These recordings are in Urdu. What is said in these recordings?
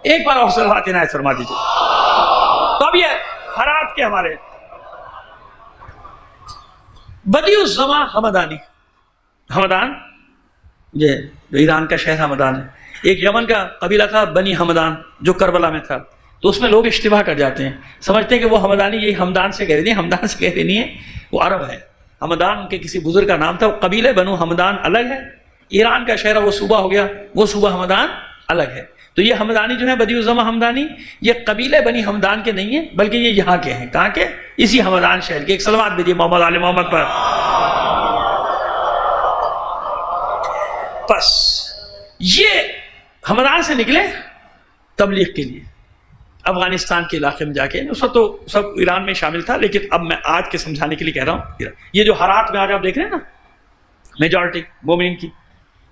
ایک بار اور صلوات عنایت فرما دیجیے. تو اب یہ ہرات کے ہمارے بدیع الزماں ہمدانی، ہمدان یہ جو ایران کا شہر ہمدان ہے، ایک یمن کا قبیلہ تھا بنی ہمدان جو کربلا میں تھا. تو اس میں لوگ اشتباہ کر جاتے ہیں، سمجھتے ہیں کہ وہ ہمدانی یہی ہمدان سے کہہ رہی نہیں، ہمدان سے کہہ رہی نہیں ہے، وہ عرب ہے. ہمدان ان کے کسی بزرگ کا نام تھا. وہ قبیلے بنو ہمدان الگ ہے، ایران کا شہر وہ صوبہ ہو گیا، وہ صوبہ ہمدان الگ ہے. تو یہ ہمدانی جو ہے بدیع الزماں ہمدانی، یہ قبیلے بنی ہمدان کے نہیں ہیں بلکہ یہ یہاں کے ہیں. کہاں کے؟ اسی ہمدان شہر کے. ایک صلوات بھیجیے محمد آل محمد پر. بس یہ ہمدان سے نکلے تبلیغ کے لیے افغانستان کے علاقے میں جا کے. اس وقت تو سب ایران میں شامل تھا، لیکن اب میں آج کے سمجھانے کے لیے کہہ رہا ہوں. یہ جو ہرات میں آج آپ دیکھ رہے ہیں نا میجورٹی مومنین کی،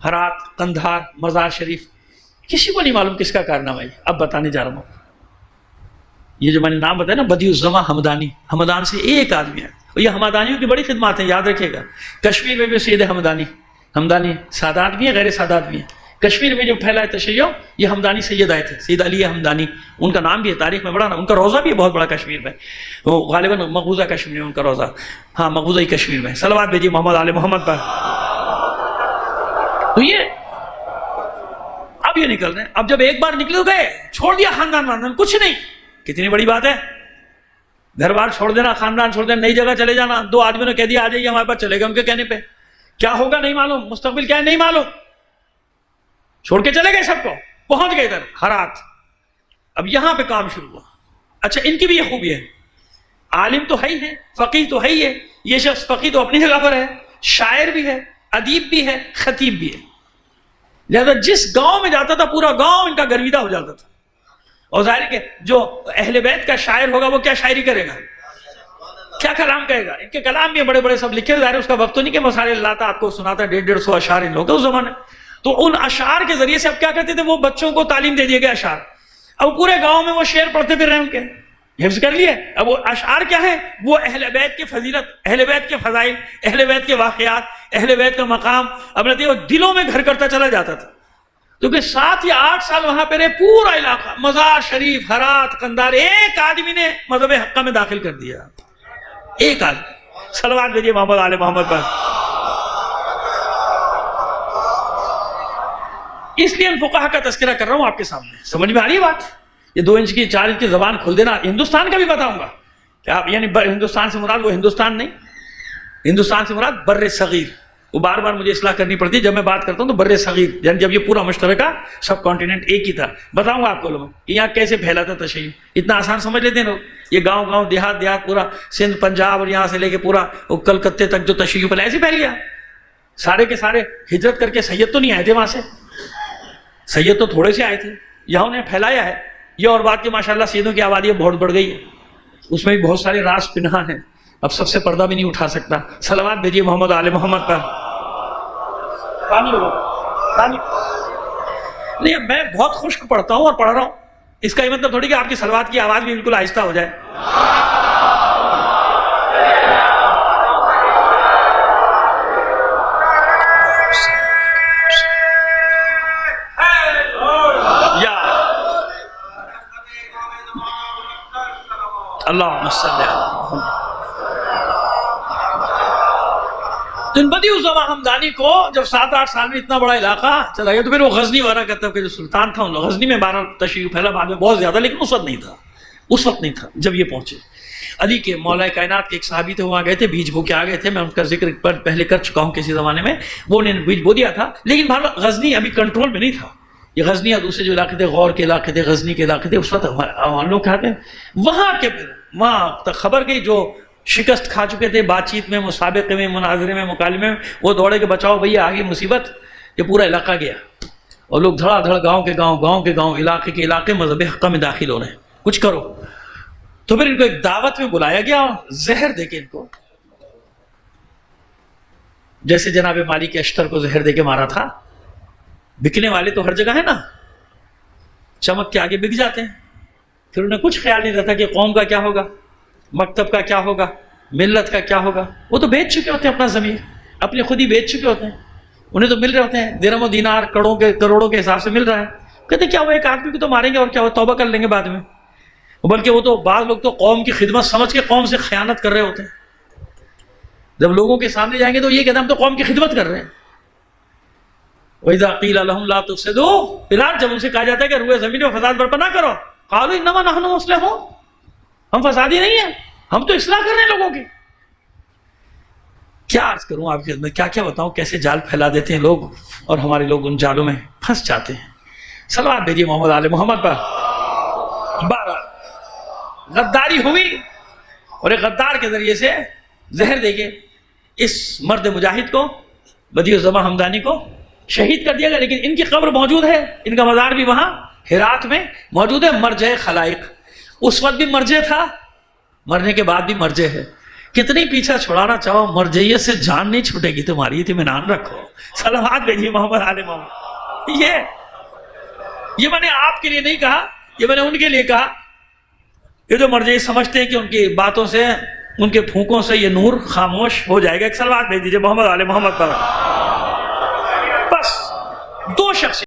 ہرات، قندھار، مزار شریف، کسی کو نہیں معلوم کس کا کارنامہ ہے. اب بتانے جا رہا ہوں. یہ جو میں نے نام بتایا نا بدیع الزماں ہمدانی، ہمدان سے ایک آدمی ہے. اور یہ ہمدانیوں کی بڑی خدمات ہیں، یاد رکھیے گا. کشمیر میں بھی سید ہمدانی، ہمدانی سادات بھی ہیں، غیر سادات بھی ہیں. کشمیر میں جو پھیلا ہے تشیع، یہ ہمدانی سید آئے تھے، سید علی ہمدانی. ان کا نام بھی ہے تاریخ میں بڑا نا. ان کا روضہ بھی ہے بہت بڑا کشمیر میں، وہ غالباً مقبوضہ کشمیر میں ان کا روضہ، ہاں مقبوضہ ہی کشمیر میں. صلوات بھیجیے محمد آل محمد پر. تو یہ اب یہ نکل رہے ہیں. اب جب ایک بار نکل گئے، چھوڑ دیا خاندان واندان، کچھ نہیں. کتنی بڑی بات ہے، گھر بار چھوڑ دینا، خاندان چھوڑ دینا، نئی جگہ چلے جانا. 2 آدمیوں نے کہہ دیا آ جائیے ہمارے پاس، چلے گئے. ان کے کہنے پہ کیا ہوگا نہیں معلوم، مستقبل کیا ہے نہیں معلوم، چھوڑ کے چلے گئے سب کو. پہنچ گئے ادھر ہرات. اب یہاں پہ کام شروع ہوا. اچھا ان کی بھی یہ خوبی ہے، عالم تو ہے ہی ہے، فقیہ تو ہے ہی ہے. یہ شخص فقیہ تو اپنی جگہ پر ہے، شاعر بھی ہے، ادیب بھی ہے، خطیب بھی ہے. لہذا جس گاؤں میں جاتا تھا پورا گاؤں ان کا گرویدہ ہو جاتا تھا. اور ظاہر ہے کہ جو اہل بیت کا شاعر ہوگا وہ کیا شاعری کرے گا، کیا کلام کہے گا. ان کے کلام بھی بڑے بڑے سب لکھے. ظاہر اس کا وقت تو نہیں کہ مسائل لاتا آپ کو سناتا. 150 اشعار ان لوگوں اس زمانے. تو ان اشعار کے ذریعے سے اب کیا کرتے تھے، وہ بچوں کو تعلیم دے دیے گئے اشعار. اب پورے گاؤں میں وہ شعر پڑھتے پھر رہے، ان کے حفظ کر لیے. اب وہ اشعار کیا ہے، وہ اہل بیت کی فضیلت، اہل بیت کے فضائل، اہل بیت کے واقعات، اہل بیت کا مقام اب وہ دلوں میں گھر کرتا چلا جاتا تھا. کیونکہ 7 یا 8 سال وہاں پہ رہے. پورا علاقہ مزار شریف، ہرات، قندھار، ایک آدمی نے مذہب حقہ میں داخل کر دیا. ایک آدمی. صلوات بھیجیے محمد آل محمد پر. اس لیے ان فقہا کا تذکرہ کر رہا ہوں آپ کے سامنے. سمجھ میں آ رہی ہے بات؟ یہ 2 انچ کی 4 انچ کی زبان کھول دینا. ہندوستان کا بھی بتاؤں گا کہ آپ یعنی ہندوستان سے مراد وہ ہندوستان نہیں، ہندوستان سے مراد بر صغیر. وہ بار بار مجھے اصلاح کرنی پڑتی ہے جب میں بات کرتا ہوں تو بر صغیر یعنی جب یہ پورا مشترکہ سب کانٹیننٹ ایک ہی تھا. بتاؤں گا آپ کو لوگوں کہ یہاں کیسے پھیلا تھا تشیع. اتنا آسان سمجھ لیتے ہیں لوگ. یہ گاؤں گاؤں، دیہات دیہات، پورا سندھ، پنجاب اور یہاں سے لے کے پورا کلکتے تک جو تشیع پھیلا ایسے پھیل گیا. سارے کے سارے ہجرت کر کے سید تو نہیں آئے تھے وہاں سے، سید تو تھوڑے سے آئے تھے، یہاں انہیں پھیلایا ہے. یہ اور بات کہ ماشاءاللہ سیدوں کی آبادی بہت بڑھ گئی ہے، اس میں بھی بہت سارے راز پنہاں ہیں. اب سب سے پردہ بھی نہیں اٹھا سکتا. صلوات بھیجیے محمد آل محمد پر. نہیں میں بہت خشک پڑھتا ہوں اور پڑھ رہا ہوں، اس کا یہ مطلب تھوڑی کہ آپ کی صلوات کی آواز بھی بالکل آہستہ ہو جائے. اللہم صلی اللہ. تو ان بدیع الزماں ہمدانی کو جب 7-8 سال میں اتنا بڑا علاقہ چلا گیا تو پھر وہ غزنی وغیرہ کا طب کے جو سلطان تھا ان لوگ غزنی میں 12 تشیع پھیلا بعد میں بہت زیادہ، لیکن اس وقت نہیں تھا. اس وقت نہیں تھا جب یہ پہنچے. علی کے مولا کائنات کے ایک صحابی تھے، وہ آ گئے تھے، بیج بو کے آ گئے تھے. میں ان کا ذکر پہلے کر چکا ہوں کسی زمانے میں. وہ انہوں نے بیج بو دیا تھا، لیکن غزنی ابھی کنٹرول میں نہیں تھا. یہ غزنی یا دوسرے جو علاقے تھے، غور کے علاقے تھے، غزنی کے علاقے تھے، اس وقت ہم لوگ کہتے ہیں وہاں کے وہاں تک خبر گئی جو شکست کھا چکے تھے بات چیت میں، مسابقے میں، مناظرے میں، مکالمے میں، وہ دوڑے کہ بچاؤ بھیا آگے مصیبت. یہ پورا علاقہ گیا اور لوگ دھڑا دھڑ گاؤں کے گاؤں، گاؤں کے گاؤں، علاقے کے علاقے مذہب حقہ میں داخل ہو رہے ہیں، کچھ کرو. تو پھر ان کو ایک دعوت میں بلایا گیا، زہر دے کے ان کو، جیسے جناب مالک اشتر کو زہر دے کے مارا تھا. بکنے والے تو ہر جگہ ہے نا، چمک کے آگے بک جاتے ہیں. پھر انہیں کچھ خیال نہیں رہتا کہ قوم کا کیا ہوگا، مکتب کا کیا ہوگا، ملت کا کیا ہوگا. وہ تو بیچ چکے ہوتے ہیں اپنا ضمیر، اپنی خود ہی بیچ چکے ہوتے ہیں. انہیں تو مل رہے ہوتے ہیں درہم و دینار، کروڑوں کے حساب سے مل رہا ہے. کہتے کیا وہ ایک آدمی کو تو ماریں گے اور کیا وہ توبہ کر لیں گے بعد میں, بلکہ وہ تو بعض لوگ تو قوم کی خدمت سمجھ کے قوم سے خیانت کر رہے ہوتے ہیں. جب لوگوں کے سامنے جائیں گے تو یہ کہتے ہیں ہم تو قوم کی خدمت کر رہے ہیں. وَإِذَا قِيلَ لَهُمْ لَا تُفْسِدُوا, پھر جب ان سے کہا جاتا ہے کہ روئے زمین میں فساد برپا نہ کرو, قالوا انما نحن مصلحون, ہم فسادی نہیں ہیں, ہم تو اصلاح کر رہے ہیں لوگوں کی. کیا عرض کروں آپ کی خدمت, کیا کیا بتاؤں, کیسے جال پھیلا دیتے ہیں لوگ اور ہمارے لوگ ان جالوں میں پھنس جاتے ہیں. صلوات بھیجیے محمد آل محمد پر. غداری ہوئی اور ایک غدار کے ذریعے سے زہر دے کے اس مرد مجاہد کو, بدیع الزماں حمدانی کو شہید کر دیا گیا. لیکن ان کی قبر موجود ہے, ان کا مزار بھی وہاں ہرات میں موجود ہے. مرجع خلائق, اس وقت بھی مرجع تھا, مرنے کے بعد بھی مرجع ہے. کتنی پیچھا چھڑانا چاہو, مرجعیت سے جان نہیں چھوٹے گی تمہاری, اطمینان رکھو. صلوات بھیجیے محمد آل محمد. یہ میں نے آپ کے لیے نہیں کہا, یہ میں نے ان کے لیے کہا. یہ جو مرجعی سمجھتے ہیں کہ ان کی باتوں سے, ان کے پھونکوں سے یہ نور خاموش ہو جائے گا. ایک صلوات بھیج دیجیے محمد آل محمد پر. بس دو شخص